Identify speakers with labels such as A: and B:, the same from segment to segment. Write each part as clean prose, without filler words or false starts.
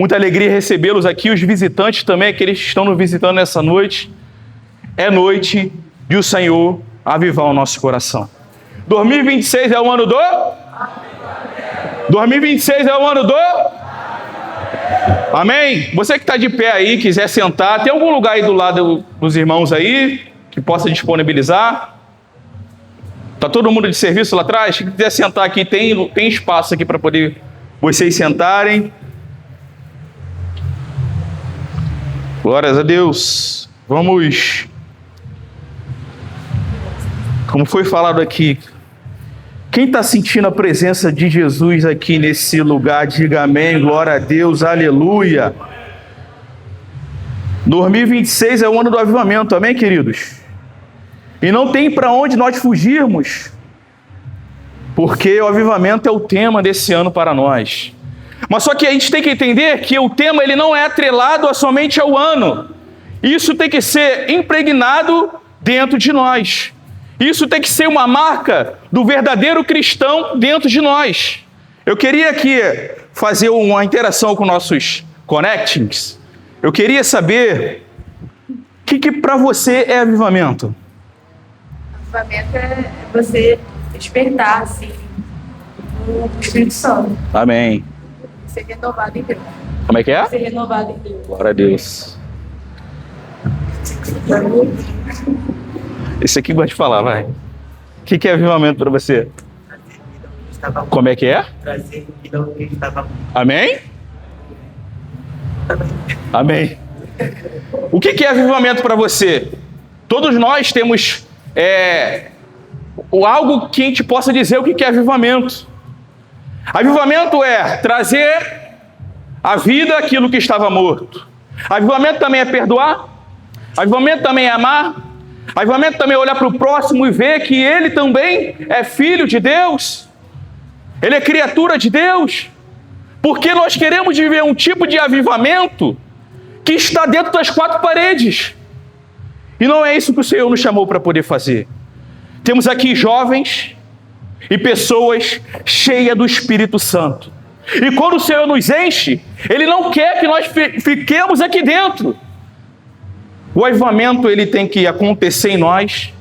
A: Muita alegria recebê-los aqui, os visitantes também, aqueles que estão nos visitando nessa noite. É noite de o Senhor avivar o nosso coração. 2026 é o ano do? 2026 é o ano do? Amém? Você que está de pé aí, quiser sentar, tem algum lugar aí do lado dos irmãos aí, que possa disponibilizar? Está todo mundo de serviço lá atrás? Se quiser sentar aqui, tem espaço aqui para poder vocês sentarem. Glórias a Deus. Vamos, como foi falado aqui, quem está sentindo a presença de Jesus aqui nesse lugar, diga amém, glória a Deus, aleluia. 2026 é o ano do avivamento, amém, queridos? E não tem para onde nós fugirmos, porque o avivamento é o tema desse ano para nós. Mas só que a gente tem que entender que o tema ele não é atrelado somente ao ano. Isso tem que ser impregnado dentro de nós. Isso tem que ser uma marca do verdadeiro cristão dentro de nós. Eu queria aqui fazer uma interação com nossos connectings. Eu queria saber o que para você é avivamento?
B: Avivamento é você despertar, assim, o Espírito Santo.
A: Amém.
B: Ser renovado em Deus.
A: Como é que é?
B: Ser renovado em Deus.
A: Glória a Deus. Esse aqui gosta de falar, vai. O que é avivamento para você? Como é que é? Amém? Amém. O que é avivamento para você? Todos nós temos algo que a gente possa dizer o que é avivamento. Avivamento é trazer à vida aquilo que estava morto. Avivamento também é perdoar. Avivamento também é amar. Avivamento também é olhar para o próximo e ver que ele também é filho de Deus. Ele é criatura de Deus. Porque nós queremos viver um tipo de avivamento que está dentro das quatro paredes. E não é isso que o Senhor nos chamou para poder fazer. Temos aqui jovens e pessoas cheias do Espírito Santo. E quando o Senhor nos enche, Ele não quer que nós fiquemos aqui dentro. O avivamento ele tem que acontecer em nós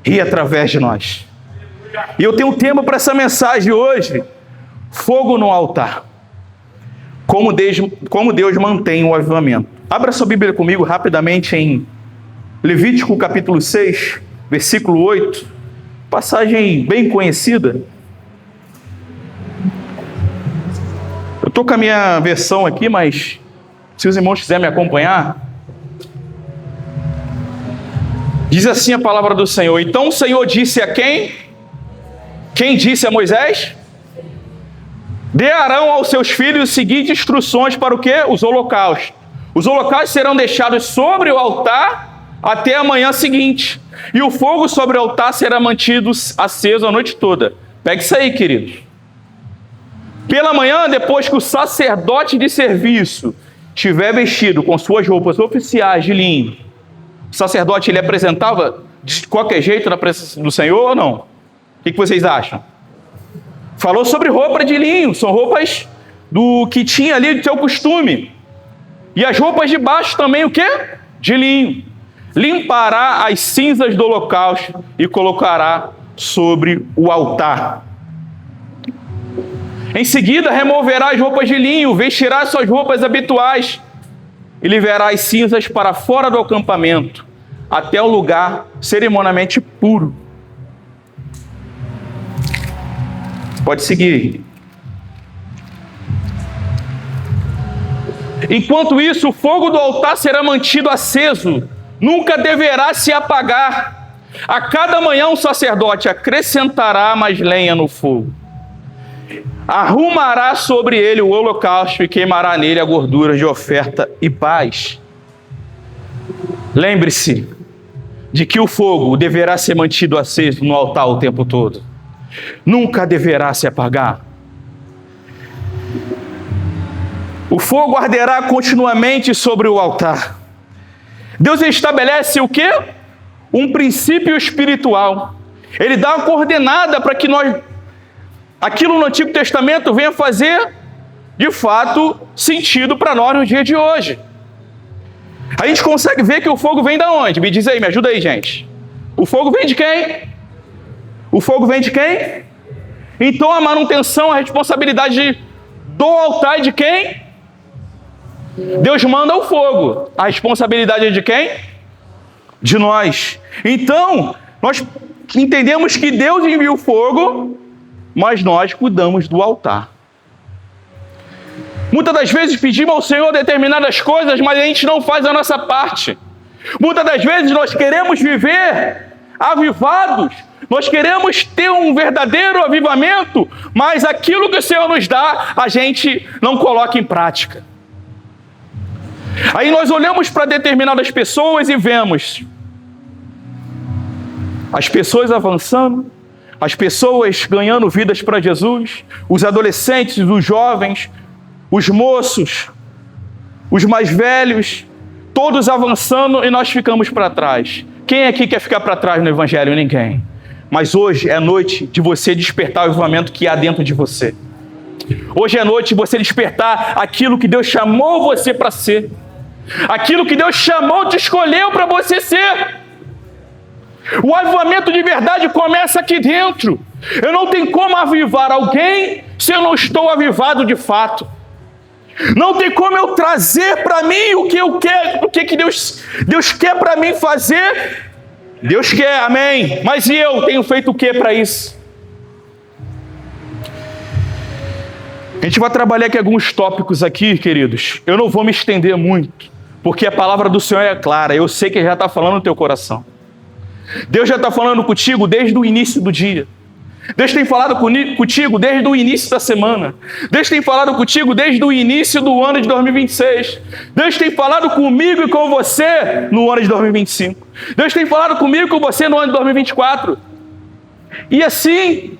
A: e através de nós. E eu tenho um tema para essa mensagem hoje: fogo no altar. Como Deus mantém o avivamento. Abra sua Bíblia comigo rapidamente em Levítico capítulo 6, versículo 8. Passagem bem conhecida. Eu estou com a minha versão aqui, mas se os irmãos quiserem me acompanhar. Diz assim a palavra do Senhor: então o Senhor disse a quem? Quem disse a Moisés? Dê a Arão aos seus filhos as seguintes instruções para o quê? Os holocaustos. Os holocaustos serão deixados sobre o altar até a manhã seguinte. E o fogo sobre o altar será mantido aceso a noite toda. Pega isso aí, queridos. Pela manhã, depois que o sacerdote de serviço tiver vestido com suas roupas oficiais de linho, o sacerdote ele apresentava de qualquer jeito na presença do Senhor ou não? O que vocês acham? Falou sobre roupa de linho, são roupas do que tinha ali do seu costume. E as roupas de baixo também o quê? De linho. Limpará as cinzas do holocausto e colocará sobre o altar. Em seguida, removerá as roupas de linho, vestirá suas roupas habituais e levará as cinzas para fora do acampamento, até o lugar cerimonialmente puro. Pode seguir. Enquanto isso, o fogo do altar será mantido aceso, nunca deverá se apagar. A cada manhã um sacerdote acrescentará mais lenha no fogo. Arrumará sobre ele o holocausto e queimará nele a gordura de oferta e paz. Lembre-se de que o fogo deverá ser mantido aceso no altar o tempo todo. Nunca deverá se apagar. O fogo arderá continuamente sobre o altar. Deus estabelece o quê? Um princípio espiritual. Ele dá uma coordenada para que nós, aquilo no Antigo Testamento, venha fazer de fato, sentido para nós no dia de hoje. A gente consegue ver que o fogo vem da onde? Me diz aí, me ajuda aí, gente. O fogo vem de quem? O fogo vem de quem? Então a manutenção, a responsabilidade do altar é de quem? Deus manda o fogo. A responsabilidade é de quem? De nós. Então, nós entendemos que Deus envia o fogo, mas nós cuidamos do altar. Muitas das vezes pedimos ao Senhor determinadas coisas, mas a gente não faz a nossa parte. Muitas das vezes nós queremos viver avivados, nós queremos ter um verdadeiro avivamento, mas aquilo que o Senhor nos dá, a gente não coloca em prática. Aí nós olhamos para determinadas pessoas e vemos as pessoas avançando, as pessoas ganhando vidas para Jesus, os adolescentes, os jovens, os moços, os mais velhos, todos avançando e nós ficamos para trás. Quem aqui quer ficar para trás no Evangelho? Ninguém. Mas hoje é noite de você despertar o avivamento que há dentro de você. Hoje é noite de você despertar aquilo que Deus chamou você para ser. Aquilo que Deus chamou, te escolheu para você ser. O avivamento de verdade começa aqui dentro. Eu não tenho como avivar alguém se eu não estou avivado de fato. Não tem como eu trazer para mim o que eu quero, o que Deus quer para mim fazer. Deus quer, amém. Mas e eu tenho feito o que para isso? A gente vai trabalhar aqui alguns tópicos aqui, queridos. Eu não vou me estender muito, porque a palavra do Senhor é clara. Eu sei que Ele já está falando no teu coração. Deus já está falando contigo desde o início do dia. Deus tem falado contigo desde o início da semana. Deus tem falado contigo desde o início do ano de 2026. Deus tem falado comigo e com você no ano de 2025. Deus tem falado comigo e com você no ano de 2024. E assim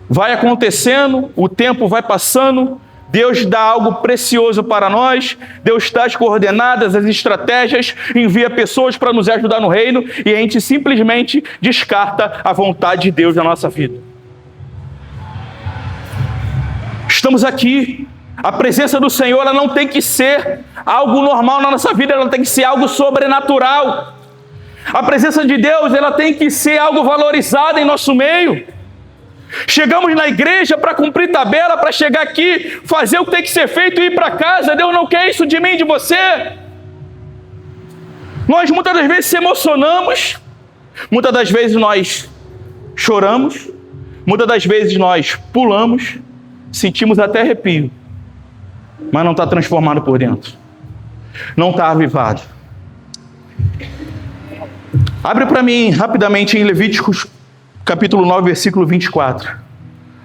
A: vai acontecendo, o tempo vai passando, Deus dá algo precioso para nós, Deus dá as coordenadas, as estratégias, envia pessoas para nos ajudar no reino e a gente simplesmente descarta a vontade de Deus na nossa vida. Estamos aqui, a presença do Senhor ela não tem que ser algo normal na nossa vida, ela tem que ser algo sobrenatural. A presença de Deus ela tem que ser algo valorizado em nosso meio. Chegamos na igreja para cumprir tabela, para chegar aqui, fazer o que tem que ser feito e ir para casa. Deus não quer isso de mim e de você. Nós muitas das vezes se emocionamos, muitas das vezes nós choramos, muitas das vezes nós pulamos, sentimos até arrepio, mas não está transformado por dentro, não está avivado. Abre para mim rapidamente em Levíticos capítulo 9, versículo 24.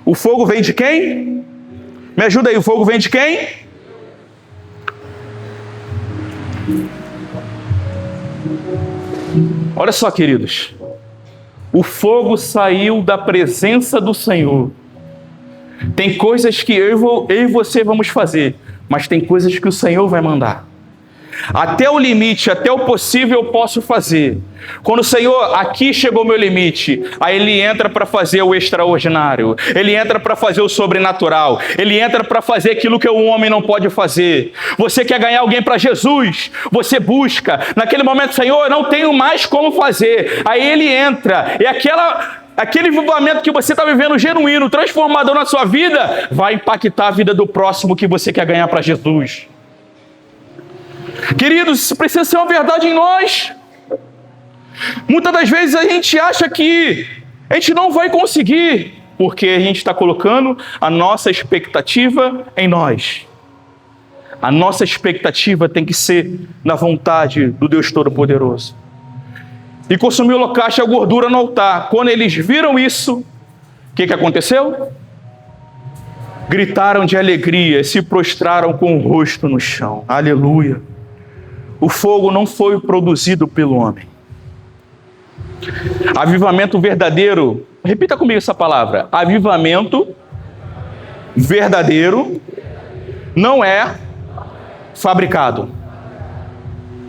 A: O fogo vem de quem? Me ajuda aí, o fogo vem de quem? Olha só, queridos. O fogo saiu da presença do Senhor. Tem coisas que eu e você vamos fazer, mas tem coisas que o Senhor vai mandar. Até o limite, até o possível eu posso fazer. Quando o Senhor, aqui chegou o meu limite, aí Ele entra para fazer o extraordinário, Ele entra para fazer o sobrenatural, Ele entra para fazer aquilo que o homem não pode fazer. Você quer ganhar alguém para Jesus, você busca, naquele momento, Senhor, eu não tenho mais como fazer, aí Ele entra, e aquele avivamento que você está vivendo genuíno, transformador na sua vida, vai impactar a vida do próximo que você quer ganhar para Jesus. Queridos, isso precisa ser uma verdade em nós. Muitas das vezes a gente acha que a gente não vai conseguir, porque a gente está colocando a nossa expectativa em nós. A nossa expectativa tem que ser na vontade do Deus Todo-Poderoso. E consumir o holocausto e a gordura no altar. Quando eles viram isso, o que aconteceu? Gritaram de alegria e se prostraram com o rosto no chão. Aleluia. O fogo não foi produzido pelo homem. Avivamento verdadeiro, repita comigo essa palavra. Avivamento verdadeiro não é fabricado.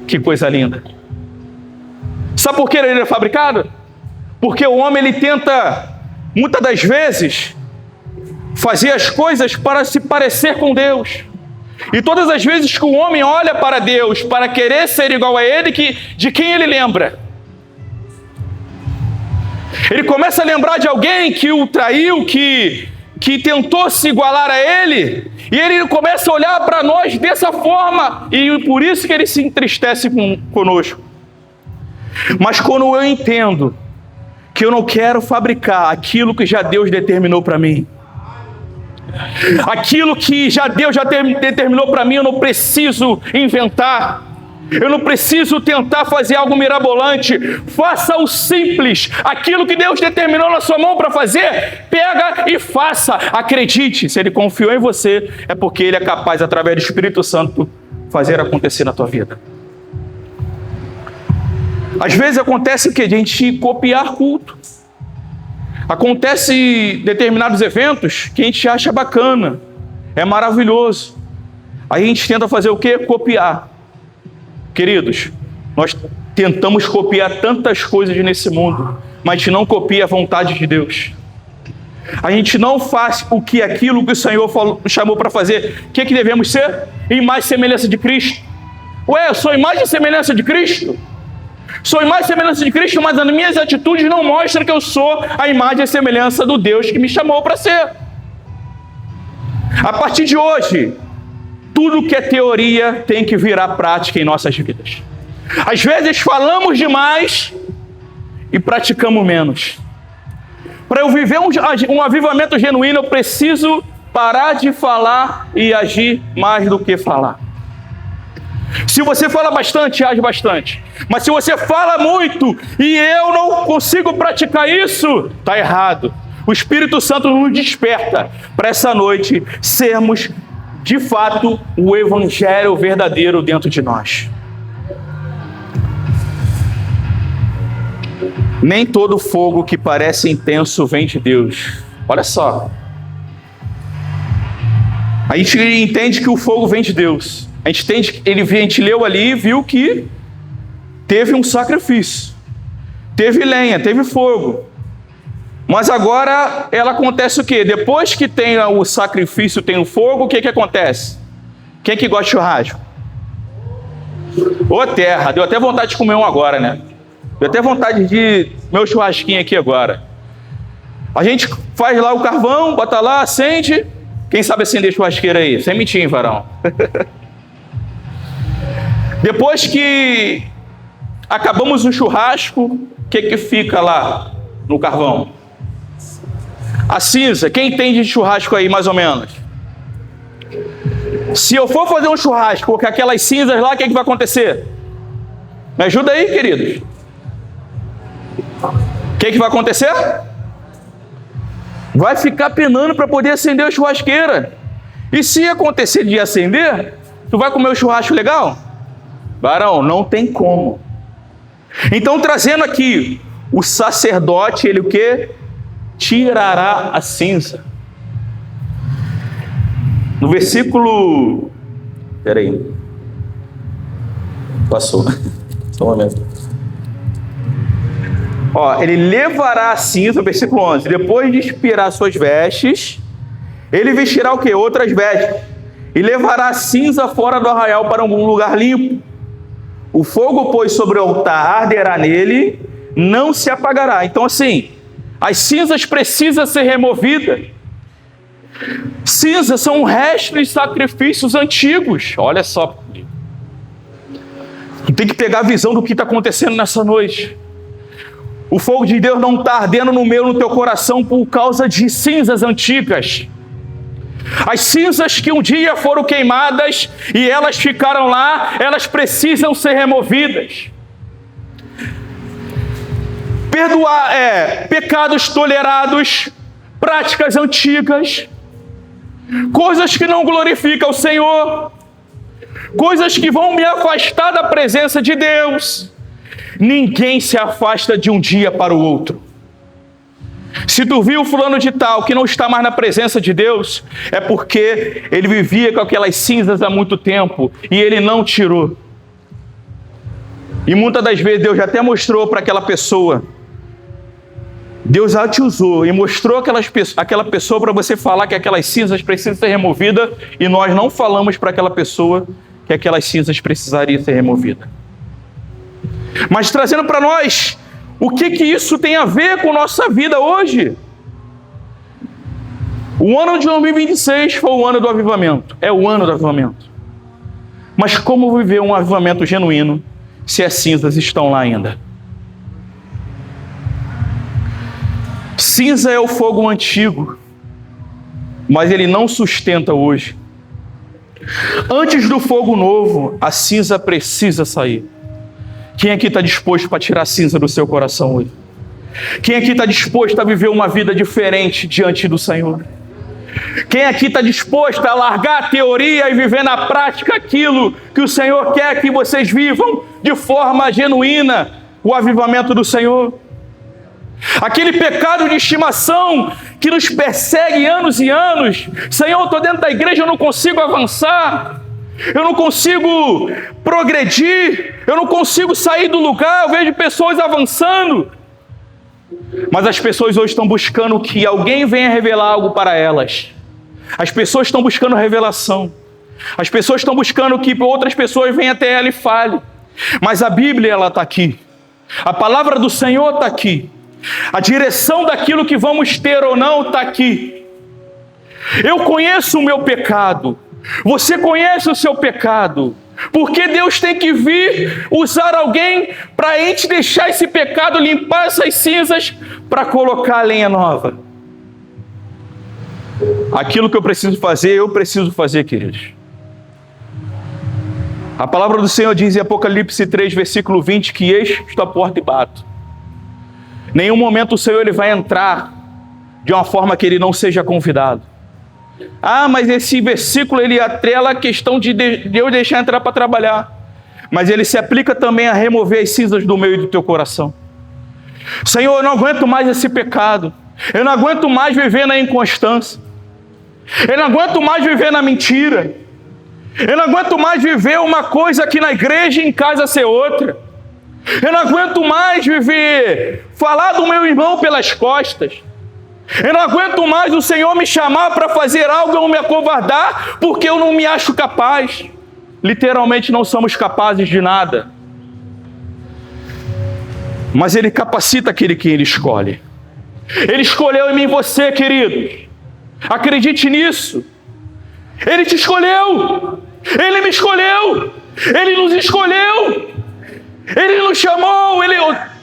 A: Que coisa linda. Sabe por que ele é fabricado? Porque o homem ele tenta, muitas das vezes, fazer as coisas para se parecer com Deus. E todas as vezes que o homem olha para Deus para querer ser igual a Ele, de quem ele lembra? Ele começa a lembrar de alguém que o traiu, que tentou se igualar a Ele, e ele começa a olhar para nós dessa forma, e por isso que ele se entristece conosco. Mas quando eu entendo que eu não quero fabricar aquilo que já Deus determinou para mim, aquilo que Deus já determinou para mim, eu não preciso inventar, eu não preciso tentar fazer algo mirabolante. Faça o simples, aquilo que Deus determinou na sua mão para fazer, pega e faça. Acredite, se Ele confiou em você, é porque Ele é capaz, através do Espírito Santo, fazer acontecer na tua vida. Às vezes acontece que a gente copiar culto. Acontece determinados eventos que a gente acha bacana, é maravilhoso. Aí a gente tenta fazer o quê? Copiar. Queridos, nós tentamos copiar tantas coisas nesse mundo, mas a gente não copia a vontade de Deus. A gente não faz aquilo que o Senhor chamou para fazer. O que devemos ser? Imagem e semelhança de Cristo. Ué, eu sou imagem e semelhança de Cristo? Sou imagem e semelhança de Cristo, mas as minhas atitudes não mostram que eu sou a imagem e semelhança do Deus que me chamou para ser. A partir de hoje, tudo que é teoria tem que virar prática em nossas vidas. Às vezes falamos demais e praticamos menos. Para eu viver um avivamento genuíno, eu preciso parar de falar e agir mais do que falar. Se você fala bastante, age bastante. Mas se você fala muito e eu não consigo praticar isso, está errado. O Espírito Santo nos desperta para essa noite sermos, de fato, o Evangelho verdadeiro dentro de nós. Nem todo fogo que parece intenso vem de Deus. Olha só. A gente entende que o fogo vem de Deus. A gente leu ali e viu que teve um sacrifício. Teve lenha, teve fogo. Mas agora ela acontece o quê? Depois que tem o sacrifício, tem o fogo, o que acontece? Quem que gosta de churrasco? Ô terra, deu até vontade de comer um agora, né? Deu até vontade de meu churrasquinho aqui agora. A gente faz lá o carvão, bota lá, acende. Quem sabe acender churrasqueira aí? Sem mentir, hein, varão? Depois que acabamos o churrasco, o que fica lá no carvão? A cinza. Quem entende de churrasco aí, mais ou menos? Se eu for fazer um churrasco com aquelas cinzas lá, o que vai acontecer? Me ajuda aí, queridos. O que vai acontecer? Vai ficar penando para poder acender a churrasqueira. E se acontecer de acender, tu vai comer o churrasco legal? Varão, não tem como. Então, trazendo aqui, o sacerdote, ele o quê? Tirará a cinza. No versículo... Peraí. Passou. Só um momento. Ele levará a cinza, versículo 11. Depois de expirar suas vestes, ele vestirá o quê? Outras vestes. E levará a cinza fora do arraial para algum lugar limpo. O fogo, pois, sobre o altar arderá nele, não se apagará. Então, assim, as cinzas precisam ser removidas. Cinzas são restos de sacrifícios antigos. Olha só. Tu tem que pegar a visão do que está acontecendo nessa noite. O fogo de Deus não está ardendo no teu coração por causa de cinzas antigas. As cinzas que um dia foram queimadas e elas ficaram lá, elas precisam ser removidas. Perdoar pecados tolerados, práticas antigas, coisas que não glorificam o Senhor, coisas que vão me afastar da presença de Deus. Ninguém se afasta de um dia para o outro. Se tu viu fulano de tal que não está mais na presença de Deus, é porque ele vivia com aquelas cinzas há muito tempo e ele não tirou. E muitas das vezes Deus já até mostrou para aquela pessoa Deus já te usou e mostrou aquela pessoa para você falar que aquelas cinzas precisam ser removidas, e nós não falamos para aquela pessoa que aquelas cinzas precisariam ser removidas. Mas trazendo para nós, o que isso tem a ver com nossa vida hoje? O ano de 2026 foi o ano do avivamento. É o ano do avivamento. Mas como viver um avivamento genuíno se as cinzas estão lá ainda? Cinza é o fogo antigo, mas ele não sustenta hoje. Antes do fogo novo, a cinza precisa sair. Quem aqui está disposto para tirar a cinza do seu coração hoje? Quem aqui está disposto a viver uma vida diferente diante do Senhor? Quem aqui está disposto a largar a teoria e viver na prática aquilo que o Senhor quer que vocês vivam de forma genuína, o avivamento do Senhor? Aquele pecado de estimação que nos persegue anos e anos. Senhor, eu estou dentro da igreja, eu não consigo avançar, eu não consigo progredir, eu não consigo sair do lugar, eu vejo pessoas avançando. Mas as pessoas hoje estão buscando que alguém venha revelar algo para elas. As pessoas estão buscando revelação. As pessoas estão buscando que outras pessoas venham até ela e falem. Mas a Bíblia, ela está aqui. A palavra do Senhor está aqui. A direção daquilo que vamos ter ou não está aqui. Eu conheço o meu pecado. Você conhece o seu pecado. Porque Deus tem que vir usar alguém para a gente deixar esse pecado, limpar essas cinzas, para colocar a lenha nova. Aquilo que eu preciso fazer, queridos. A palavra do Senhor diz em Apocalipse 3, versículo 20, que eis que estou à porta e bato. Nenhum momento o Senhor ele vai entrar de uma forma que ele não seja convidado. Ah, mas esse versículo ele atrela a questão de Deus deixar entrar para trabalhar. Mas ele se aplica também a remover as cinzas do meio do teu coração. Senhor, eu não aguento mais esse pecado. Eu não aguento mais viver na inconstância. Eu não aguento mais viver na mentira. Eu não aguento mais viver uma coisa aqui na igreja e em casa ser outra. Eu não aguento mais viver, falar do meu irmão pelas costas. Eu não aguento mais o Senhor me chamar para fazer algo e eu me acovardar porque eu não me acho capaz. Literalmente não somos capazes de nada. Mas Ele capacita aquele que Ele escolhe. Ele escolheu em mim e você, queridos. Acredite nisso. Ele te escolheu. Ele me escolheu. Ele nos escolheu. Ele nos chamou.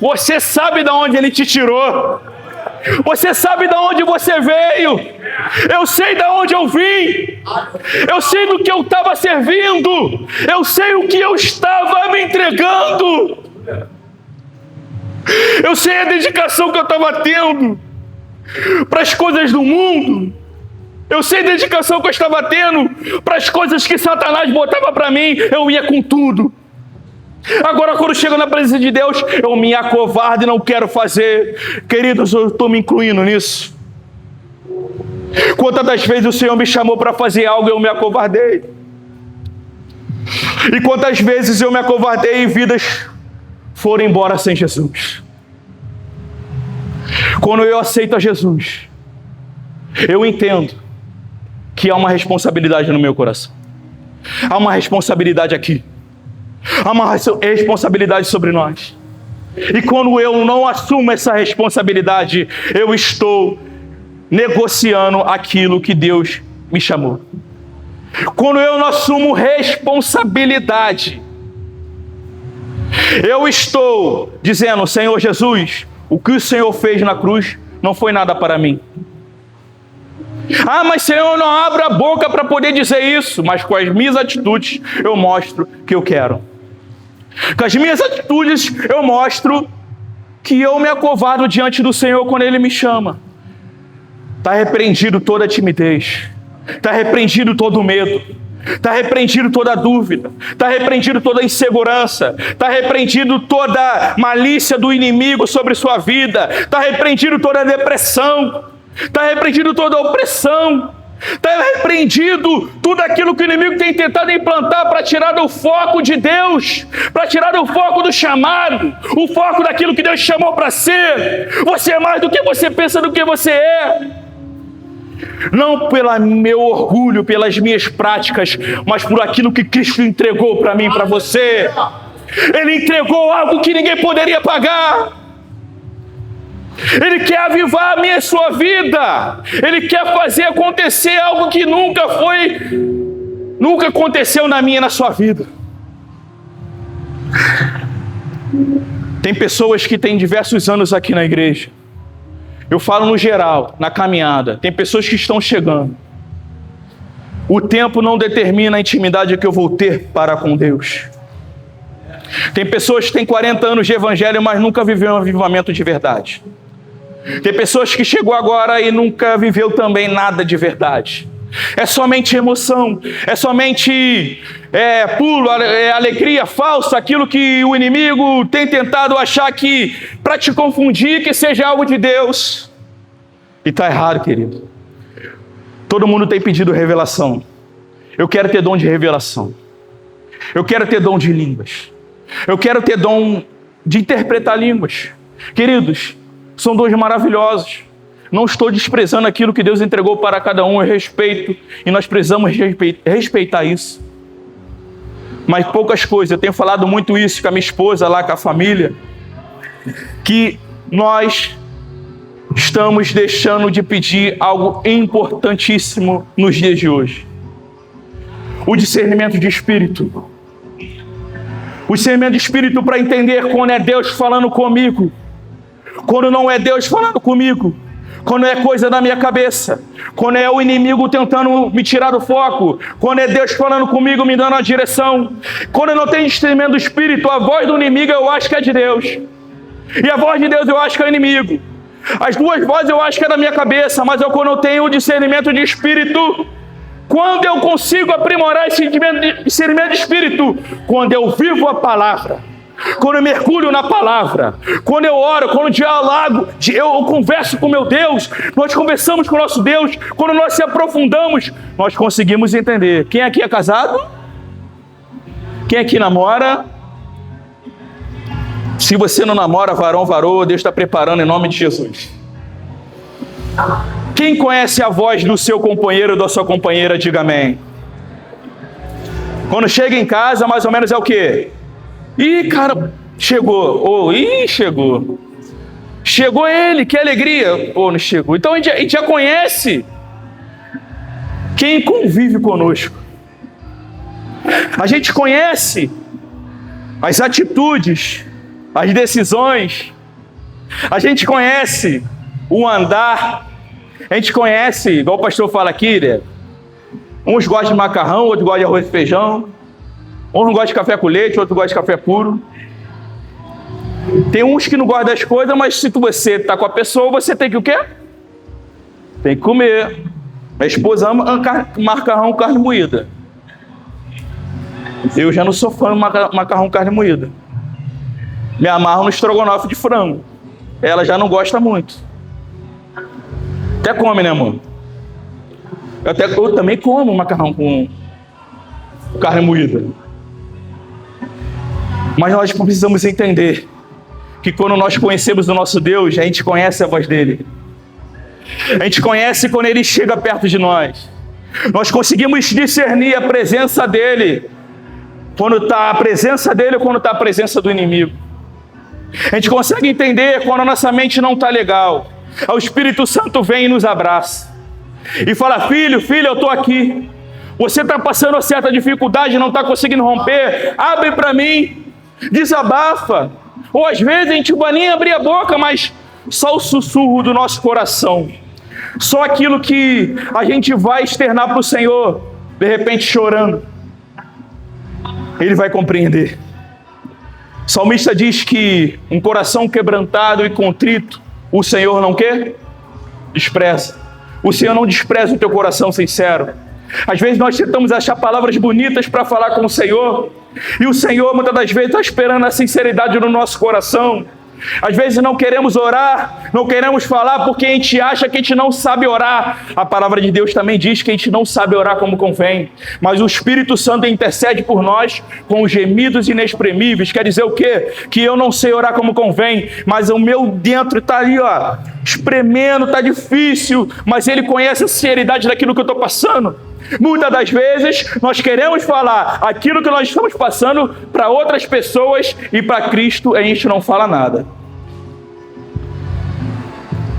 A: Você sabe de onde Ele te tirou. Você sabe de onde você veio. Eu sei de onde eu vim. Eu sei do que eu estava servindo. Eu sei o que eu estava me entregando. Eu sei a dedicação que eu estava tendo para as coisas do mundo. Eu sei a dedicação que eu estava tendo para as coisas que Satanás botava para mim. Eu ia com tudo. Agora, quando chego na presença de Deus, eu me acovardo e não quero fazer. Queridos, eu estou me incluindo nisso. Quantas das vezes o Senhor me chamou para fazer algo e eu me acovardei? E quantas vezes eu me acovardei e vidas foram embora sem Jesus? Quando eu aceito a Jesus, eu entendo que há uma responsabilidade no meu coração. Há uma responsabilidade aqui. Há uma responsabilidade sobre nós. E quando eu não assumo essa responsabilidade, eu estou negociando aquilo que Deus me chamou. Quando eu não assumo responsabilidade, eu estou dizendo: Senhor Jesus, o que o Senhor fez na cruz não foi nada para mim. Ah, mas Senhor, eu não abro a boca para poder dizer isso. Mas com as minhas atitudes eu mostro que eu quero. Com as minhas atitudes eu mostro que eu me acovardo diante do Senhor quando Ele me chama. Está repreendido toda a timidez. Está repreendido todo o medo. Está repreendido toda a dúvida. Está repreendido toda a insegurança. Está repreendido toda a malícia do inimigo sobre sua vida. Está repreendido toda a depressão. Está repreendido toda a opressão. Está repreendido tudo aquilo que o inimigo tem tentado implantar para tirar do foco de Deus, para tirar do foco do chamado, o foco daquilo que Deus chamou para ser. Você é mais do que você pensa, do que você é. Não pelo meu orgulho, pelas minhas práticas, mas por aquilo que Cristo entregou para mim e para você. Ele entregou algo que ninguém poderia pagar. Ele quer avivar a minha e a sua vida. Ele quer fazer acontecer algo que nunca aconteceu na minha e na sua vida. Tem pessoas que têm diversos anos aqui na igreja. Eu falo no geral, na caminhada. Tem pessoas que estão chegando. O tempo não determina a intimidade que eu vou ter para com Deus. Tem pessoas que têm 40 anos de evangelho, mas nunca viveu um avivamento de verdade. Tem pessoas que chegou agora e nunca viveu também nada de verdade. É somente emoção, é somente pulo, alegria falsa, aquilo que o inimigo tem tentado achar que, para te confundir, que seja algo de Deus. E está errado, querido. Todo mundo tem pedido revelação. Eu quero ter dom de revelação. Eu quero ter dom de línguas. Eu quero ter dom de interpretar línguas. Queridos, são dons maravilhosos. Não estou desprezando aquilo que Deus entregou para cada um, eu respeito, e nós precisamos respeitar isso. Mas poucas coisas, eu tenho falado muito isso com a minha esposa lá, com a família, que nós estamos deixando de pedir algo importantíssimo nos dias de hoje. O discernimento de espírito. O discernimento de espírito para entender quando é Deus falando comigo, quando não é Deus falando comigo, quando é coisa da minha cabeça, quando é o inimigo tentando me tirar do foco, quando é Deus falando comigo, me dando a direção. Quando eu não tenho discernimento do espírito, a voz do inimigo eu acho que é de Deus, e a voz de Deus eu acho que é o inimigo. As duas vozes eu acho que é da minha cabeça, mas quando eu tenho o discernimento de espírito, quando eu consigo aprimorar esse discernimento de espírito, quando eu vivo a palavra, quando eu mergulho na palavra, quando eu oro, quando eu dialogo, eu converso com meu Deus, nós conversamos com o nosso Deus, quando nós se aprofundamos, nós conseguimos entender. Quem aqui é casado? Quem aqui namora? Se você não namora, varão, varoa, Deus está preparando em nome de Jesus. Quem conhece a voz do seu companheiro ou da sua companheira, diga amém. Quando chega em casa, mais ou menos é o quê? Ih, cara, chegou. Chegou. Chegou ele, que alegria. Não chegou. Então a gente já conhece quem convive conosco. A gente conhece as atitudes, as decisões. A gente conhece o andar. A gente conhece, igual o pastor fala aqui, né? Uns gostam de macarrão, outros gostam de arroz e feijão. Uns não gostam de café com leite, outros gostam de café puro. Tem uns que não gostam das coisas, mas se você está com a pessoa, você tem que o quê? Tem que comer. A esposa ama macarrão, carne moída. Eu já não sou fã de macarrão, carne moída. Me amarro no estrogonofe de frango. Ela já não gosta muito. Até come, né, amor? Eu também como macarrão com carne moída. Mas nós precisamos entender que quando nós conhecemos o nosso Deus, a gente conhece a voz dele. A gente conhece quando ele chega perto de nós. Nós conseguimos discernir a presença dele, quando está a presença dele ou quando está a presença do inimigo. A gente consegue entender quando a nossa mente não está legal. O Espírito Santo vem e nos abraça e fala: filho, filha, eu estou aqui. Você está passando uma certa dificuldade, não está conseguindo romper, abre para mim, desabafa. Ou às vezes a gente não vai nem abrir a boca, mas só o sussurro do nosso coração, só aquilo que a gente vai externar para o Senhor, de repente chorando, ele vai compreender. O salmista diz que um coração quebrantado e contrito, o Senhor não quer? Despreza. O Senhor não despreza o teu coração sincero. Às vezes nós tentamos achar palavras bonitas para falar com o Senhor, e o Senhor muitas das vezes está esperando a sinceridade no nosso coração. Às vezes não queremos orar, não queremos falar porque a gente acha que a gente não sabe orar. A palavra de Deus também diz que a gente não sabe orar como convém. Mas o Espírito Santo intercede por nós com gemidos inexprimíveis. Quer dizer o quê? Que eu não sei orar como convém, mas o meu dentro está ali, ó, espremendo, está difícil, mas Ele conhece a sinceridade daquilo que eu estou passando. Muitas das vezes nós queremos falar aquilo que nós estamos passando para outras pessoas e para Cristo a gente não fala nada.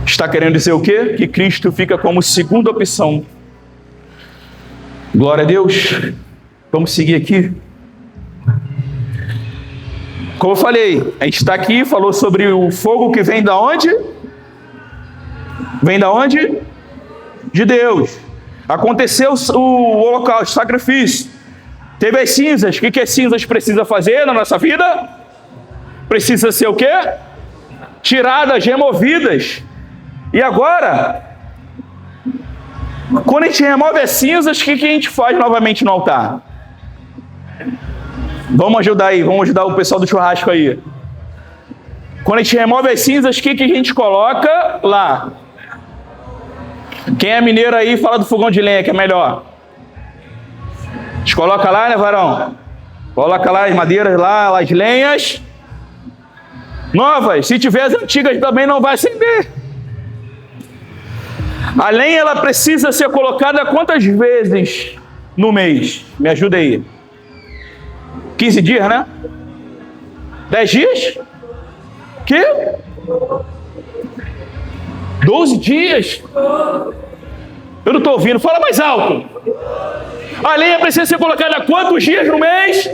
A: Está querendo dizer o quê? Que Cristo fica como segunda opção. Glória a Deus. Vamos seguir aqui. Como eu falei, a gente está aqui, falou sobre o fogo que vem da onde? Vem da onde? De Deus. Aconteceu o holocausto, o sacrifício. Teve as cinzas. O que as cinzas precisam fazer na nossa vida? Precisa ser o quê? Tiradas, removidas. E agora, quando a gente remove as cinzas, o que a gente faz novamente no altar? Vamos ajudar aí, vamos ajudar o pessoal do churrasco aí. Quando a gente remove as cinzas, o que a gente coloca lá? Quem é mineiro aí, fala do fogão de lenha, que é melhor. A gente coloca lá, né, varão? Coloca lá as madeiras, lá as lenhas novas. Se tiver as antigas, também não vai acender. A lenha, ela precisa ser colocada quantas vezes no mês? Me ajuda aí. 15 dias, né? 10 dias? Que? 12 dias? Eu não estou ouvindo. Fala mais alto. A lenha precisa ser colocada quantos dias no mês?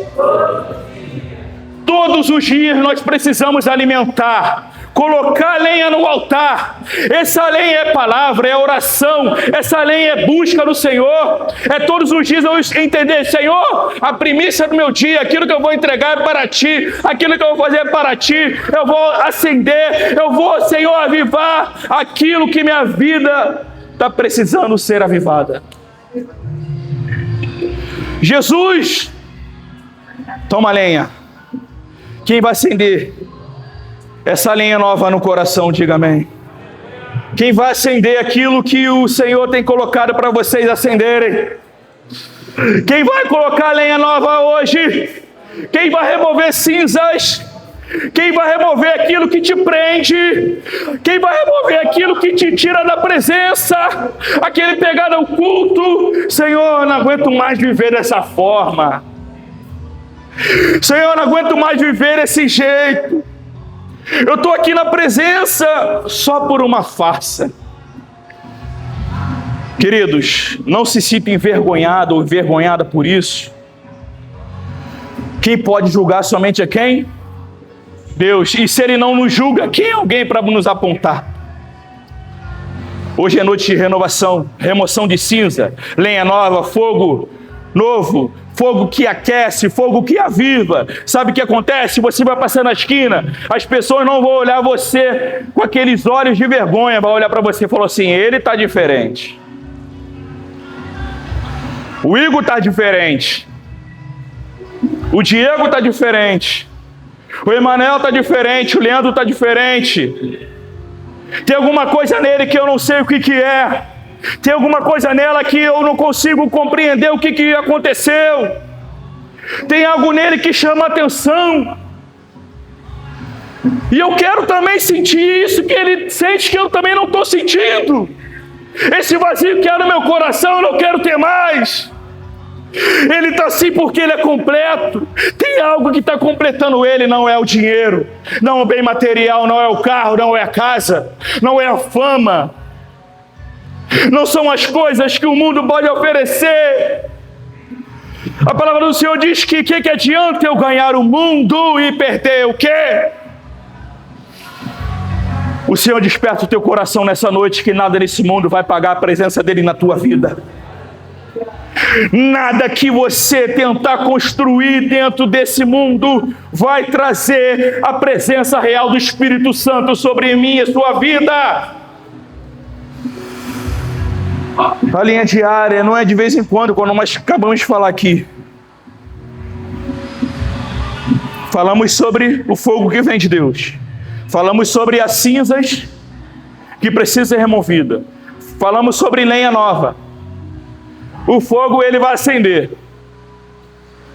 A: Todos os dias nós precisamos alimentar. Colocar a lenha no altar. Essa lenha é palavra, é oração. Essa lenha é busca no Senhor. É todos os dias eu entender, Senhor, a primícia do meu dia, aquilo que eu vou entregar é para Ti, aquilo que eu vou fazer é para Ti. Eu vou acender, eu vou, Senhor, avivar aquilo que minha vida está precisando ser avivada. Jesus, toma a lenha. Quem vai acender essa lenha nova no coração, diga amém. Quem vai acender aquilo que o Senhor tem colocado para vocês acenderem? Quem vai colocar a lenha nova hoje? Quem vai remover cinzas? Quem vai remover aquilo que te prende? Quem vai remover aquilo que te tira da presença? Aquele pegado ao culto? Senhor, eu não aguento mais viver dessa forma. Senhor, eu não aguento mais viver desse jeito. Eu estou aqui na presença só por uma farsa. Queridos, não se sinta envergonhado ou envergonhada por isso. Quem pode julgar somente é quem? Deus. E se Ele não nos julga, quem é alguém para nos apontar? Hoje é noite de renovação, remoção de cinza, lenha nova, fogo novo, fogo que aquece, fogo que aviva. Sabe o que acontece? Você vai passar na esquina, as pessoas não vão olhar você com aqueles olhos de vergonha, vão olhar para você e falar assim, ele está diferente. O Igor está diferente. O Diego está diferente. O Emanuel está diferente. O Leandro está diferente. Tem alguma coisa nele que eu não sei o que é. Tem alguma coisa nela que eu não consigo compreender o que aconteceu. Tem algo nele que chama atenção. E eu quero também sentir isso que ele sente que eu também não estou sentindo. Esse vazio que há no meu coração eu não quero ter mais. Ele está assim porque ele é completo. Tem algo que está completando ele, não é o dinheiro, não é o bem material, não é o carro, não é a casa, não é a fama. Não são as coisas que o mundo pode oferecer. A palavra do Senhor diz que adianta eu ganhar o mundo e perder o quê? O Senhor desperta o teu coração nessa noite que nada nesse mundo vai pagar a presença dEle na tua vida. Nada que você tentar construir dentro desse mundo vai trazer a presença real do Espírito Santo sobre mim e sua vida. A linha diária não é de vez em quando nós acabamos de falar aqui. Falamos sobre o fogo que vem de Deus. Falamos sobre as cinzas que precisam ser removidas. Falamos sobre lenha nova. O fogo, ele vai acender.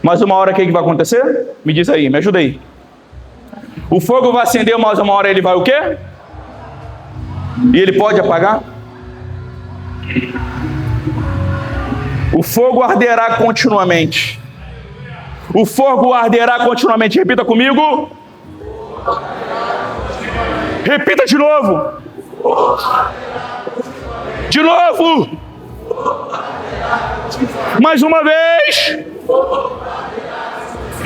A: Mas uma hora o que vai acontecer? Me diz aí, me ajuda aí. O fogo vai acender, mas uma hora ele vai o quê? E ele pode apagar? O fogo arderá continuamente. O fogo arderá continuamente. Repita comigo. Repita de novo. De novo. Mais uma vez.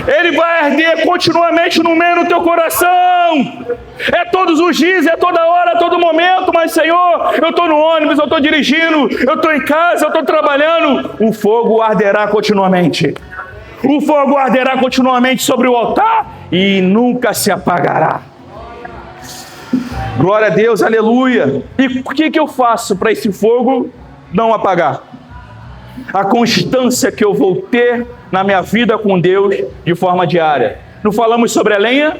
A: Ele vai arder continuamente no meio do teu coração. É todos os dias, é toda hora, é todo momento. Mas Senhor, eu estou no ônibus, eu estou dirigindo, eu estou em casa, eu estou trabalhando. O fogo arderá continuamente. O fogo arderá continuamente sobre o altar e nunca se apagará. Glória a Deus, aleluia. E o que eu faço para esse fogo não apagar? A constância que eu vou ter na minha vida com Deus de forma diária. Não falamos sobre a lenha?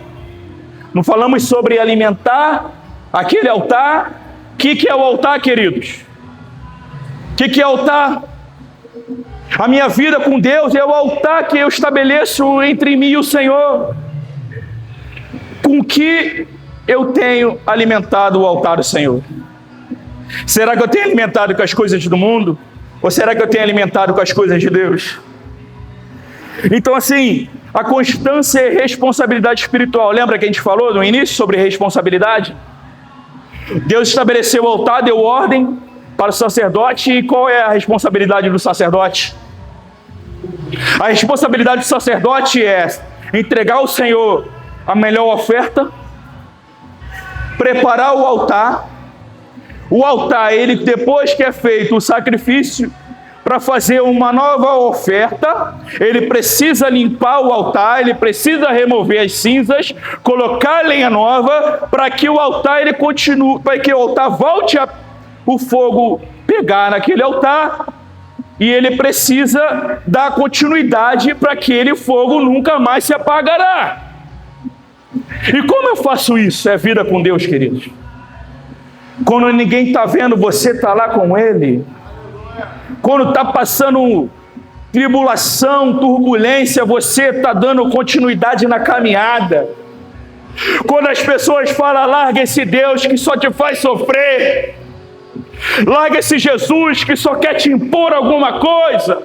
A: Não falamos sobre alimentar aquele altar? O que é o altar, queridos? O que é altar? A minha vida com Deus é o altar que eu estabeleço entre mim e o Senhor. Com que eu tenho alimentado o altar do Senhor? Será que eu tenho alimentado com as coisas do mundo? Ou será que eu tenho alimentado com as coisas de Deus? Então, assim, a constância e responsabilidade espiritual. Lembra que a gente falou no início sobre responsabilidade? Deus estabeleceu o altar, deu ordem para o sacerdote. E qual é a responsabilidade do sacerdote? A responsabilidade do sacerdote é entregar ao Senhor a melhor oferta, preparar o altar. O altar, ele depois que é feito o sacrifício, para fazer uma nova oferta, ele precisa limpar o altar, ele precisa remover as cinzas, colocar lenha nova, para que o altar ele continue, para que o altar volte o fogo pegar naquele altar, e ele precisa dar continuidade para que aquele fogo nunca mais se apagará. E como eu faço isso? É vida com Deus, queridos. Quando ninguém está vendo, você está lá com Ele. Quando está passando tribulação, turbulência, você está dando continuidade na caminhada. Quando as pessoas falam, larga esse Deus que só te faz sofrer. Larga esse Jesus que só quer te impor alguma coisa.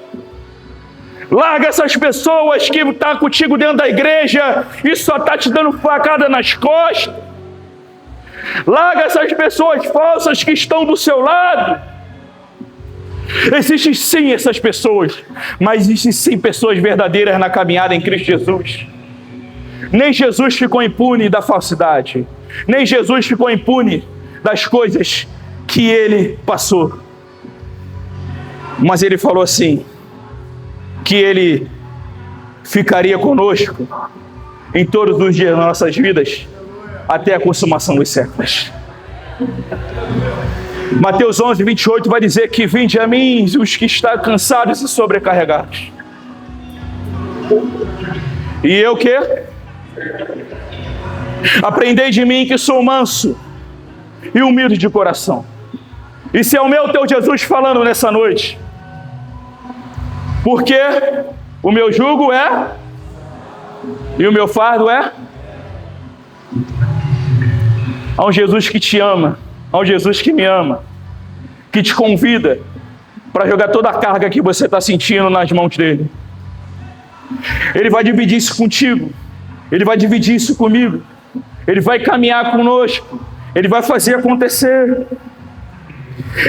A: Larga essas pessoas que estão contigo dentro da igreja e só está te dando facada nas costas. Larga essas pessoas falsas que estão do seu lado. Existem sim essas pessoas, mas existem sim pessoas verdadeiras na caminhada em Cristo Jesus. Nem Jesus ficou impune da falsidade. Nem Jesus ficou impune das coisas que ele passou. Mas ele falou assim, que ele ficaria conosco em todos os dias das nossas vidas, até a consumação dos séculos. Mateus 11, 28 vai dizer que vinde a mim os que estão cansados e sobrecarregados. E eu que? Aprendei de mim que sou manso e humilde de coração. Isso é o meu teu Jesus falando nessa noite. Porque o meu jugo é e o meu fardo é. Há um Jesus que te ama, há um Jesus que me ama, que te convida para jogar toda a carga que você está sentindo nas mãos dele. Ele vai dividir isso contigo, ele vai dividir isso comigo, ele vai caminhar conosco, ele vai fazer acontecer.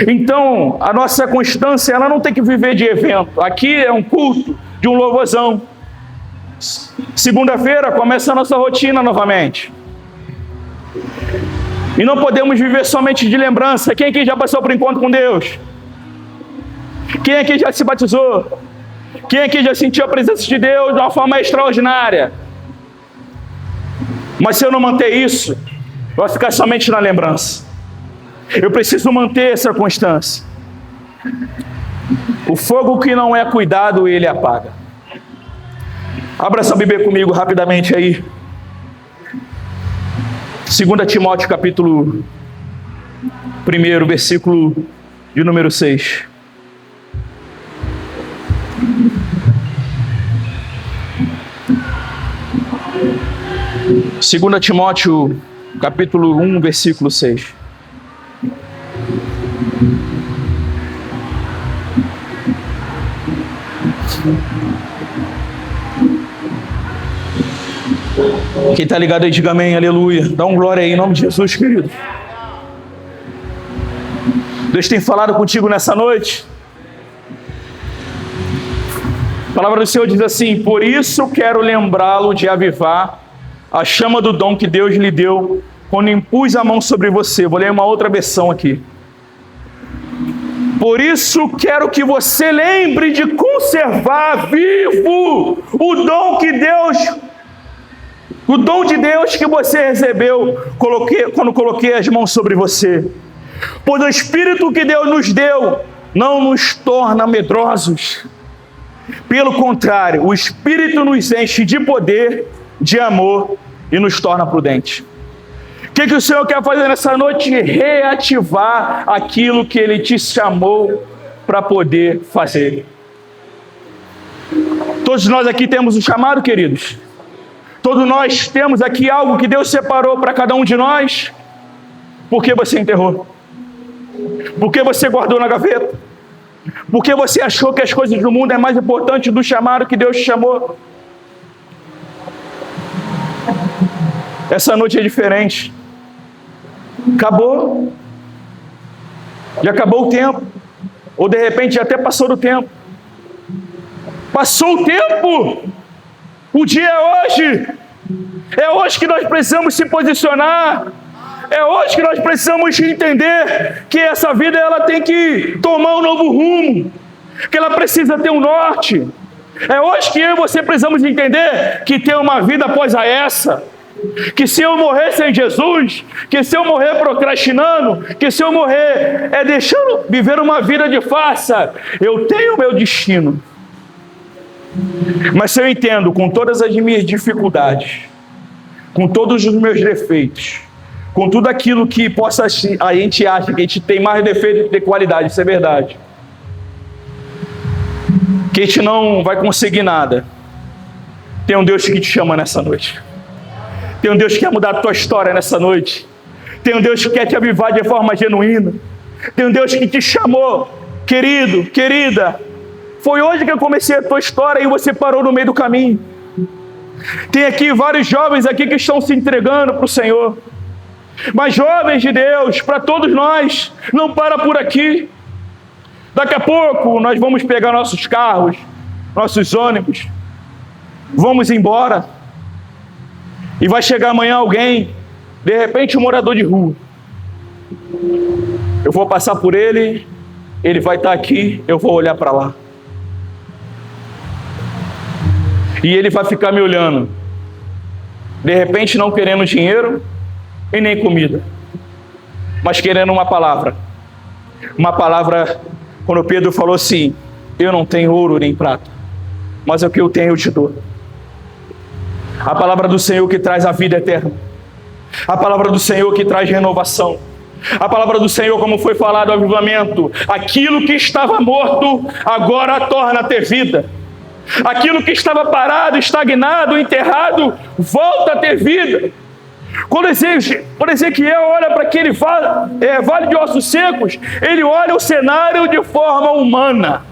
A: Então, a nossa constância, ela não tem que viver de evento. Aqui é um culto de um louvorzão. Segunda-feira começa a nossa rotina novamente. E não podemos viver somente de lembrança. Quem aqui já passou por encontro com Deus? Quem aqui já se batizou? Quem aqui já sentiu a presença de Deus de uma forma extraordinária? Mas se eu não manter isso, vai ficar somente na lembrança. Eu preciso manter essa constância. O fogo que não é cuidado, ele apaga. Abra sua Bíblia comigo rapidamente aí. 2 Timóteo capítulo 1, versículo de número 6. Segunda Timóteo, capítulo 1, versículo 6. Quem está ligado aí, diga amém, aleluia. Dá um glória aí, em nome de Jesus, querido. Deus tem falado contigo nessa noite. A palavra do Senhor diz assim: por isso quero lembrá-lo de avivar a chama do dom que Deus lhe deu quando impus a mão sobre você. Vou ler uma outra versão aqui. Por isso quero que você lembre de conservar vivo o dom de Deus que você recebeu quando coloquei as mãos sobre você. Pois o Espírito que Deus nos deu não nos torna medrosos. Pelo contrário, o Espírito nos enche de poder, de amor e nos torna prudentes. O que o Senhor quer fazer nessa noite? Reativar aquilo que Ele te chamou para poder fazer. Todos nós aqui temos um chamado, queridos. Todos nós temos aqui algo que Deus separou para cada um de nós. Por que você enterrou? Por que você guardou na gaveta? Por que você achou que as coisas do mundo é mais importante do chamado que Deus te chamou? Essa noite é diferente. Acabou. Já acabou o tempo. Ou de repente já até passou do tempo. Passou o tempo. O dia é hoje. É hoje que nós precisamos se posicionar. É hoje que nós precisamos entender que essa vida ela tem que tomar um novo rumo. Que ela precisa ter um norte. É hoje que eu e você precisamos entender que tem uma vida após a essa. Que se eu morrer sem Jesus, que se eu morrer procrastinando, que se eu morrer deixando viver uma vida de farsa, eu tenho o meu destino. Mas se eu entendo com todas as minhas dificuldades, com todos os meus defeitos, com tudo aquilo que a gente acha que a gente tem mais defeito do que qualidade, isso é verdade, que a gente não vai conseguir nada, tem um Deus que te chama nessa noite. Tem um Deus que quer mudar a tua história nessa noite. Tem um Deus que quer te avivar de forma genuína. Tem um Deus que te chamou, querido, querida. Foi hoje que eu comecei a tua história e você parou no meio do caminho. Tem aqui vários jovens aqui que estão se entregando para o Senhor. Mas jovens de Deus, para todos nós, não para por aqui. Daqui a pouco nós vamos pegar nossos carros, nossos ônibus, vamos embora. E vai chegar amanhã alguém, de repente um morador de rua. Eu vou passar por ele, ele vai estar aqui, eu vou olhar para lá. E ele vai ficar me olhando. De repente não querendo dinheiro e nem comida, mas querendo uma palavra. Uma palavra, quando Pedro falou assim: eu não tenho ouro nem prata, mas o que eu tenho eu te dou. A palavra do Senhor que traz a vida eterna. A palavra do Senhor que traz renovação. A palavra do Senhor, como foi falado, avivamento. Aquilo que estava morto, agora torna a ter vida. Aquilo que estava parado, estagnado, enterrado, volta a ter vida. Quando Ezequiel olha para aquele vale de ossos secos, ele olha o cenário de forma humana.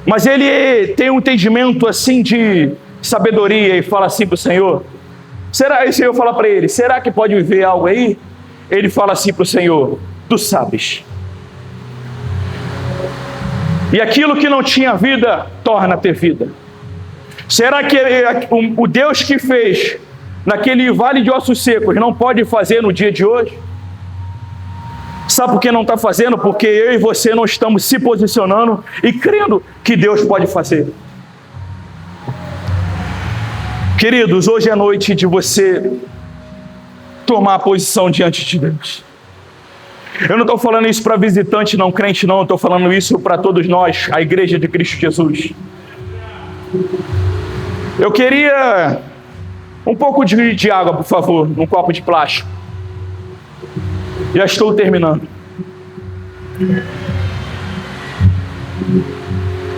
A: Mas ele tem um entendimento assim de sabedoria e fala assim para o Senhor. O Senhor fala para ele: será que pode viver algo aí? Ele fala assim para o Senhor: tu sabes. E aquilo que não tinha vida, torna a ter vida. Será que o Deus que fez naquele vale de ossos secos não pode fazer no dia de hoje? Sabe por que não está fazendo? Porque eu e você não estamos se posicionando e crendo que Deus pode fazer. Queridos, hoje é noite de você tomar a posição diante de Deus. Eu não estou falando isso para visitante não crente, não. Eu estou falando isso para todos nós, a igreja de Cristo Jesus. Eu queria Um pouco de água, por favor, num copo de plástico. Já estou terminando.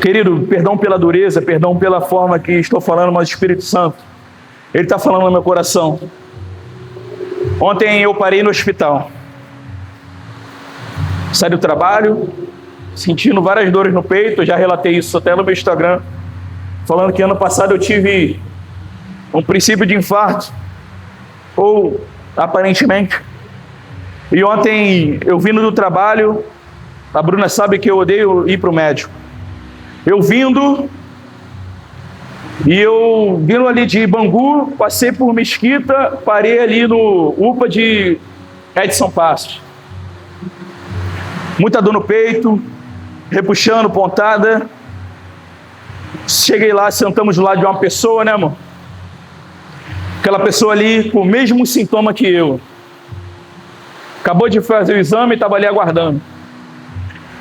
A: Querido, perdão pela dureza, perdão pela forma que estou falando, mas o Espírito Santo, Ele está falando no meu coração. Ontem eu parei no hospital. Saí do trabalho, sentindo várias dores no peito, eu já relatei isso até no meu Instagram, falando que ano passado eu tive um princípio de infarto, ou aparentemente. E ontem eu vindo do trabalho, a Bruna sabe que eu odeio ir para o médico. Eu vindo ali de Bangu, passei por Mesquita, parei ali no UPA de Edson Passos. Muita dor no peito, repuxando, pontada. Cheguei lá, sentamos do lado de uma pessoa, né, amor? Aquela pessoa ali com o mesmo sintoma que eu. Acabou de fazer o exame e estava ali aguardando.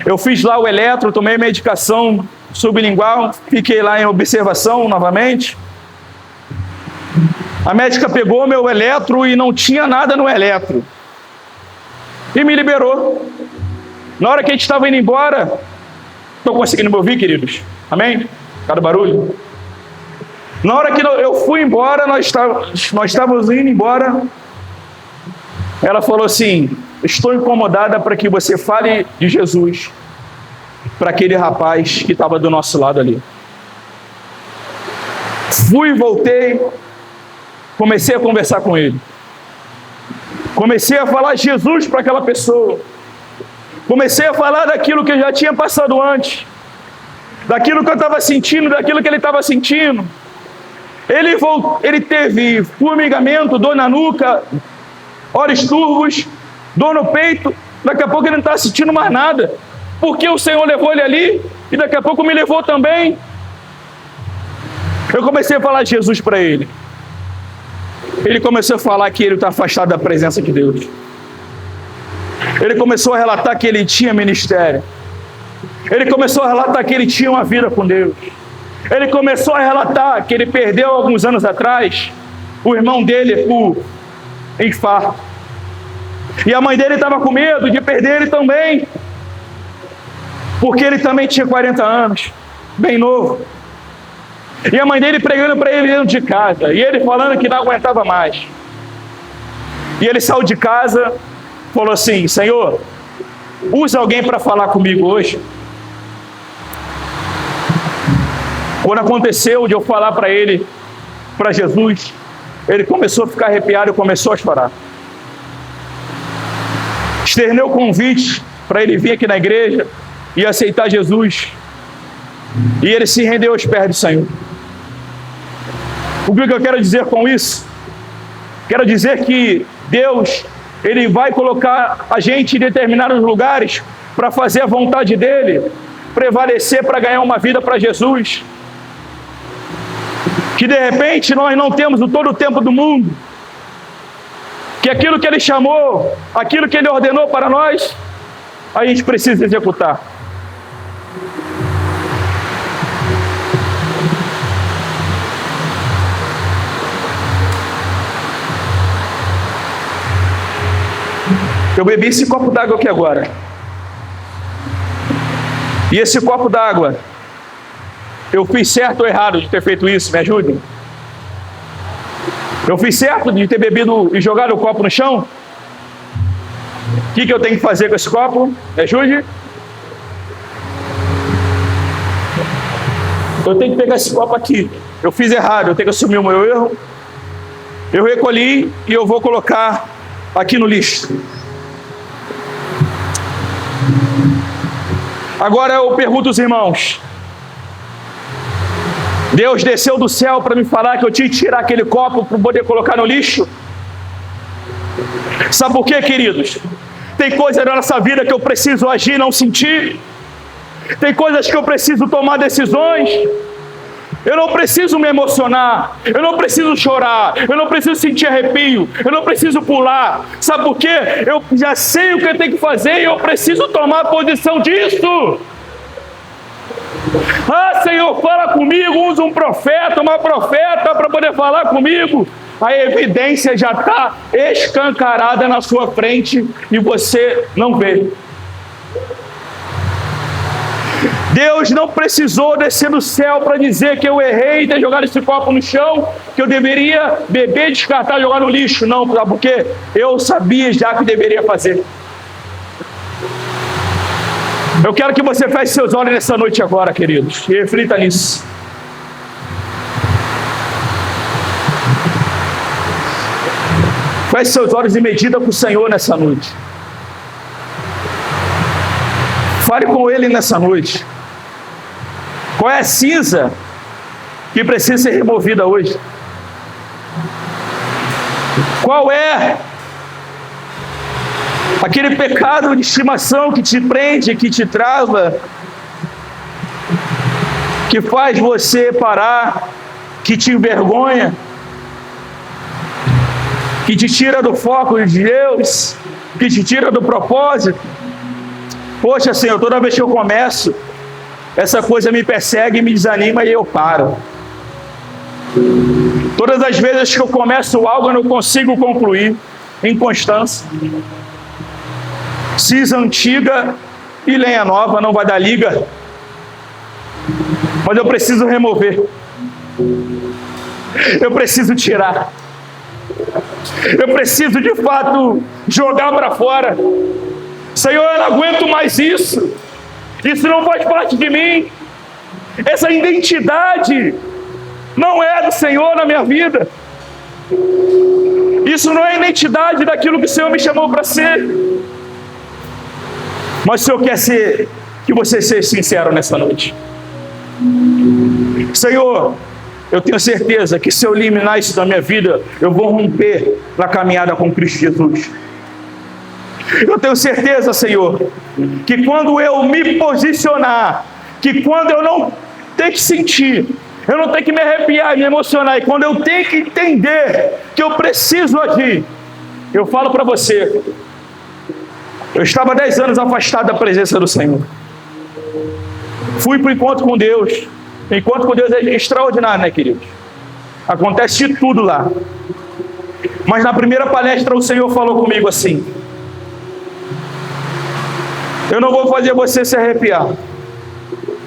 A: Eu fiz lá o eletro, tomei medicação sublingual, fiquei lá em observação novamente. A médica pegou meu eletro e não tinha nada no eletro. E me liberou. Na hora que a gente estava indo embora, estou conseguindo me ouvir, queridos? Amém? Cada barulho? Na hora que eu fui embora, nós estávamos indo embora, ela falou assim: estou incomodada para que você fale de Jesus para aquele rapaz que estava do nosso lado ali. Fui, voltei, comecei a conversar com ele. Comecei a falar de Jesus para aquela pessoa. Comecei a falar daquilo que eu já tinha passado antes, daquilo que eu estava sentindo, daquilo que ele estava sentindo. Ele teve formigamento, dor na nuca, olhos turvos, dor no peito. Daqui a pouco ele não está sentindo mais nada, porque o Senhor levou ele ali e daqui a pouco me levou também. Eu comecei a falar de Jesus para ele. Ele começou a falar que ele está afastado da presença de Deus. Ele começou a relatar que ele tinha ministério. Ele começou a relatar que ele tinha uma vida com Deus. Ele começou a relatar que ele perdeu alguns anos atrás o irmão dele por infarto. E a mãe dele estava com medo de perder ele também, porque ele também tinha 40 anos, bem novo. E a mãe dele pregando para ele dentro de casa, e ele falando que não aguentava mais. E ele saiu de casa, falou assim: Senhor, usa alguém para falar comigo hoje. Quando aconteceu de eu falar para ele, para Jesus, ele começou a ficar arrepiado e começou a chorar. Externei o convite para ele vir aqui na igreja e aceitar Jesus. E ele se rendeu aos pés do Senhor. O que eu quero dizer com isso? Quero dizer que Deus, Ele vai colocar a gente em determinados lugares para fazer a vontade dEle, prevalecer para ganhar uma vida para Jesus. Que de repente nós não temos todo o tempo do mundo, que aquilo que Ele chamou, aquilo que Ele ordenou para nós, a gente precisa executar. Eu bebi esse copo d'água aqui agora. E esse copo d'água, eu fiz certo ou errado de ter feito isso? Me ajudem. Eu fiz certo de ter bebido e jogado o copo no chão? O que eu tenho que fazer com esse copo? Me ajude. Eu tenho que pegar esse copo aqui. Eu fiz errado, eu tenho que assumir o meu erro. Eu recolhi e eu vou colocar aqui no lixo. Agora eu pergunto aos irmãos: Deus desceu do céu para me falar que eu tinha que tirar aquele copo para poder colocar no lixo? Sabe por quê, queridos? Tem coisas na nossa vida que eu preciso agir e não sentir. Tem coisas que eu preciso tomar decisões. Eu não preciso me emocionar, eu não preciso chorar, eu não preciso sentir arrepio, eu não preciso pular. Sabe por quê? Eu já sei o que eu tenho que fazer e eu preciso tomar posição disso. Ah, Senhor, fala comigo, usa um profeta, uma profeta para poder falar comigo. A evidência já está escancarada na sua frente e você não vê. Deus não precisou descer do céu para dizer que eu errei e ter jogado esse copo no chão, que eu deveria beber, descartar, jogar no lixo. Não, sabe por quê? Eu sabia já que deveria fazer. Eu quero que você feche seus olhos nessa noite agora, queridos, e reflita nisso. Feche seus olhos e medita com o Senhor nessa noite. Fale com Ele nessa noite. Qual é a cinza que precisa ser removida hoje? Qual é aquele pecado de estimação que te prende, que te trava, que faz você parar, que te envergonha, que te tira do foco de Deus, que te tira do propósito? Poxa, Senhor, toda vez que eu começo, essa coisa me persegue, me desanima e eu paro. Todas as vezes que eu começo algo, eu não consigo concluir. Inconstância. Cinza antiga e lenha nova não vai dar liga. Mas eu preciso remover. Eu preciso tirar. Eu preciso de fato jogar para fora. Senhor, eu não aguento mais isso. Isso não faz parte de mim. Essa identidade não é do Senhor na minha vida. Isso não é a identidade daquilo que o Senhor me chamou para ser. Mas o Senhor quer que você seja sincero nessa noite. Senhor, eu tenho certeza que se eu eliminar isso da minha vida, eu vou romper na caminhada com Cristo Jesus. Eu tenho certeza, Senhor, que quando eu me posicionar, que quando eu não tenho que sentir, eu não tenho que me arrepiar, me emocionar, e quando eu tenho que entender que eu preciso agir, eu falo para você, eu estava 10 anos afastado da presença do Senhor. Fui para o encontro com Deus. O encontro com Deus é extraordinário, né, queridos? Acontece de tudo lá. Mas na primeira palestra o Senhor falou comigo assim: eu não vou fazer você se arrepiar.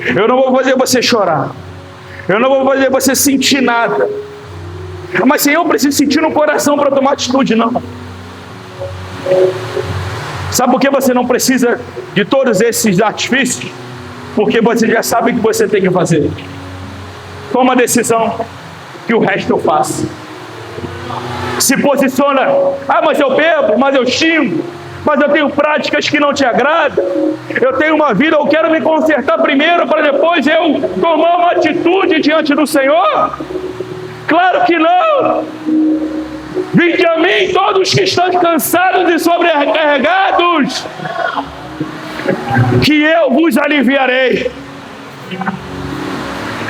A: Eu não vou fazer você chorar. Eu não vou fazer você sentir nada. Mas, Senhor, eu preciso sentir no coração para tomar atitude. Não. Sabe por que você não precisa de todos esses artifícios? Porque você já sabe o que você tem que fazer. Toma a decisão, que o resto eu faço. Se posiciona. Ah, mas eu bebo, mas eu xingo, mas eu tenho práticas que não te agradam. Eu tenho uma vida, eu quero me consertar primeiro para depois eu tomar uma atitude diante do Senhor? Claro que não. Vinde a mim todos que estão cansados e sobrecarregados, que eu vos aliviarei.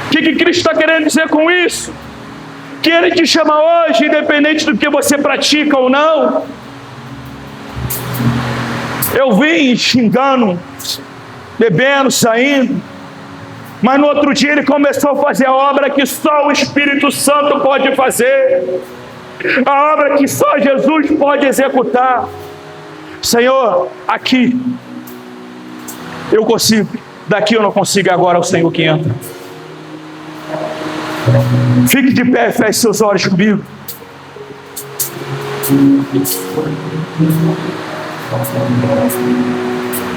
A: O que Cristo está querendo dizer com isso? Que Ele te chama hoje, independente do que você pratica ou não. Eu vim xingando, bebendo, saindo, mas no outro dia Ele começou a fazer a obra que só o Espírito Santo pode fazer, a obra que só Jesus pode executar. Senhor, aqui eu consigo, daqui eu não consigo, agora é o Senhor que entra. Fique de pé, feche seus olhos comigo.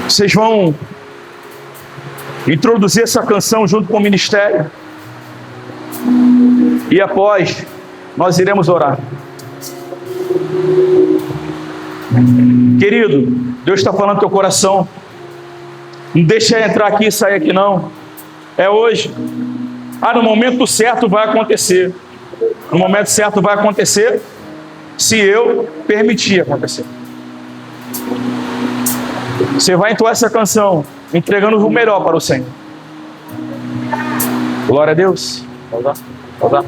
A: Vocês vão introduzir essa canção junto com o ministério. E após, nós iremos orar. Querido, Deus está falando no teu coração. Não deixa entrar aqui e sair aqui não. É hoje. No momento certo vai acontecer. No momento certo vai acontecer, se eu permitir acontecer. Você vai entoar essa canção, entregando o melhor para o Senhor. Glória a Deus. Vamos lá.